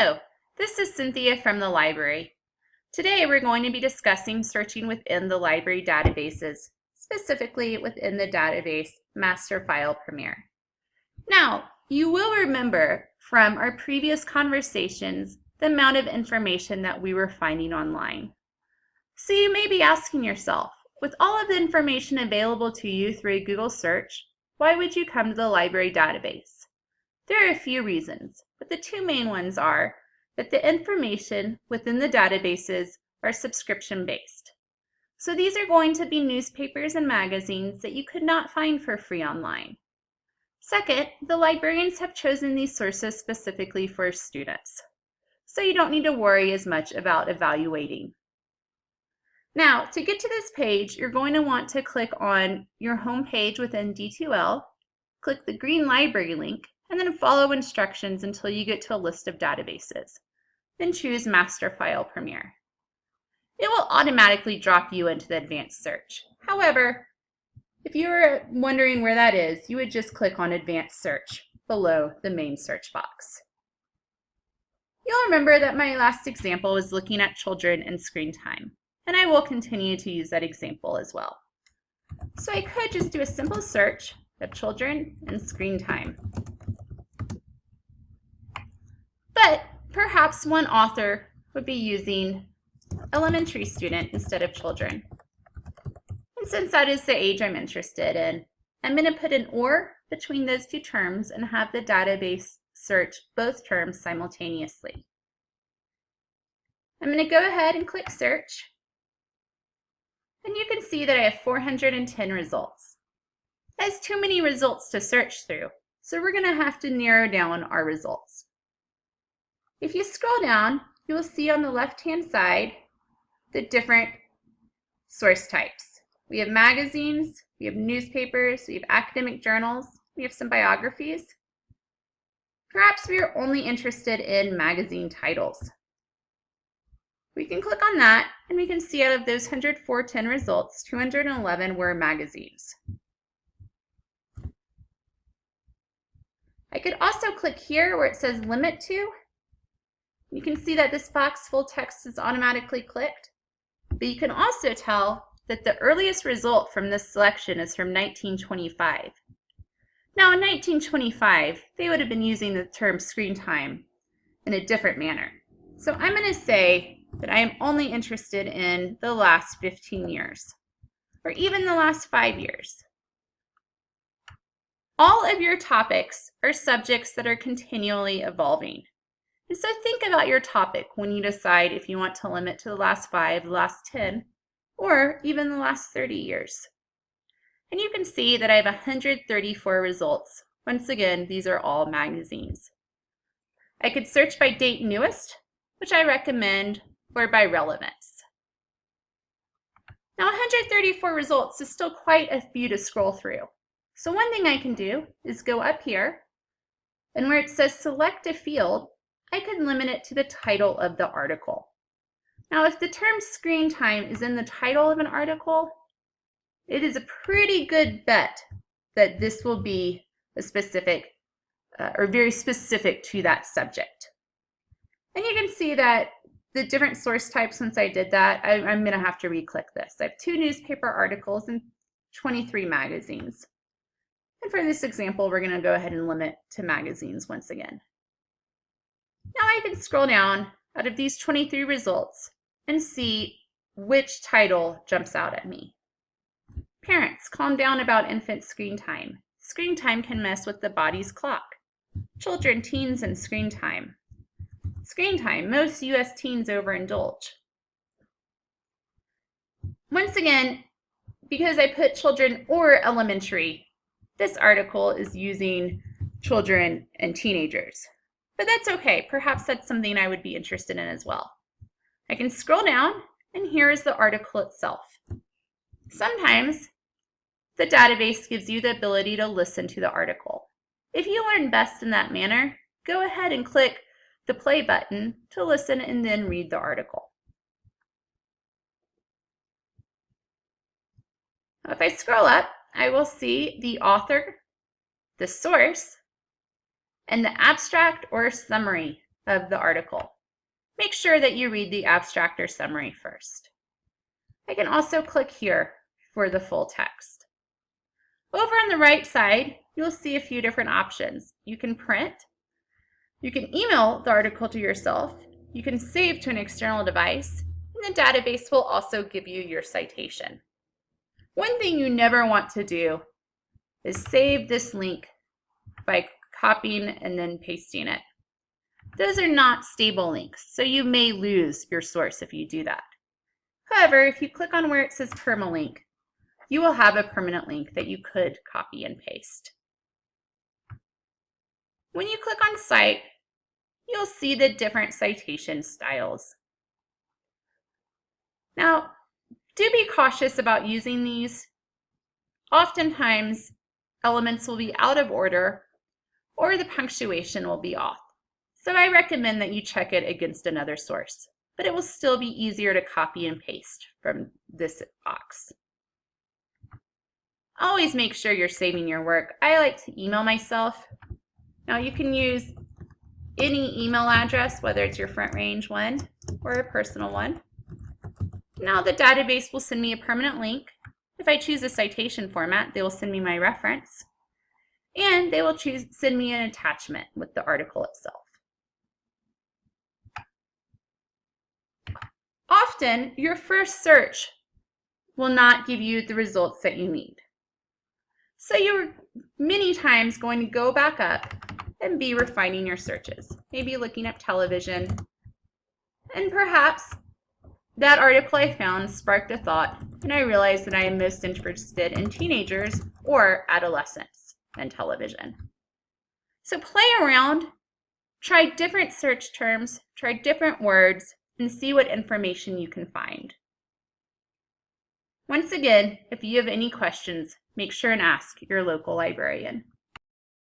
Hello, this is Cynthia from the library. Today we're going to be discussing searching within the library databases, specifically within the database MasterFile Premier. Now, you will remember from our previous conversations the amount of information that we were finding online. So you may be asking yourself, with all of the information available to you through a Google search, why would you come to the library database? There are a few reasons, but the two main ones are that the information within the databases are subscription-based. So these are going to be newspapers and magazines that you could not find for free online. Second, the librarians have chosen these sources specifically for students, so you don't need to worry as much about evaluating. Now, to get to this page, you're going to want to click on your home page within D2L, click the green library link, and then follow instructions until you get to a list of databases. Then choose MasterFile Premier. It will automatically drop you into the advanced search. However, if you were wondering where that is, you would just click on Advanced Search below the main search box. You'll remember that my last example was looking at children and screen time, and I will continue to use that example as well. So I could just do a simple search of children and screen time. But perhaps one author would be using elementary student instead of children. And since that is the age I'm interested in, I'm going to put an or between those two terms and have the database search both terms simultaneously. I'm going to go ahead and click search. And you can see that I have 410 results. That's too many results to search through, so we're going to have to narrow down our results. If you scroll down, you will see on the left-hand side the different source types. We have magazines, we have newspapers, we have academic journals, we have some biographies. Perhaps we are only interested in magazine titles. We can click on that, and we can see out of those 410 results, 211 were magazines. I could also click here where it says Limit To. You can see that this box full text is automatically clicked, but you can also tell that the earliest result from this selection is from 1925. Now in 1925, they would have been using the term screen time in a different manner. So I'm going to say that I am only interested in the last 15 years, or even the last 5 years. All of your topics are subjects that are continually evolving. And so think about your topic when you decide if you want to limit to the last 5, the last 10, or even the last 30 years. And you can see that I have 134 results. Once again, these are all magazines. I could search by date newest, which I recommend, or by relevance. Now 134 results is still quite a few to scroll through. So one thing I can do is go up here, and where it says select a field, I can limit it to the title of the article. Now, if the term screen time is in the title of an article, it is a pretty good bet that this will be a specific or very specific to that subject. And you can see that the different source types, once I did that, I'm going to have to re-click this. I have 2 newspaper articles and 23 magazines. And for this example, we're going to go ahead and limit to magazines once again. Now I can scroll down out of these 23 results and see which title jumps out at me. Parents, calm down about infant screen time. Screen time can mess with the body's clock. Children, teens, and screen time. Screen time, most U.S. teens overindulge. Once again, because I put children or elementary, this article is using children and teenagers. But that's okay. Perhaps that's something I would be interested in as well. I can scroll down, and here is the article itself. Sometimes the database gives you the ability to listen to the article. If you learn best in that manner, go ahead and click the play button to listen and then read the article. Now, if I scroll up, I will see the author, the source, and the abstract or summary of the article. Make sure that you read the abstract or summary first. I can also click here for the full text. Over on the right side, you'll see a few different options. You can print, you can email the article to yourself, you can save to an external device, and the database will also give you your citation. One thing you never want to do is save this link by copying and then pasting it. Those are not stable links, so you may lose your source if you do that. However, if you click on where it says permalink, you will have a permanent link that you could copy and paste. When you click on Cite, you'll see the different citation styles. Now, do be cautious about using these. Oftentimes, elements will be out of order or the punctuation will be off. So I recommend that you check it against another source, but it will still be easier to copy and paste from this box. Always make sure you're saving your work. I like to email myself. Now you can use any email address, whether it's your Front Range one or a personal one. Now the database will send me a permanent link. If I choose a citation format, they will send me my reference, and they will send me an attachment with the article itself. Often, your first search will not give you the results that you need. So you're many times going to go back up and be refining your searches, maybe looking up television, and perhaps that article I found sparked a thought, and I realized that I am most interested in teenagers or adolescents and television. So play around, try different search terms, try different words, and see what information you can find. Once again, if you have any questions, make sure and ask your local librarian.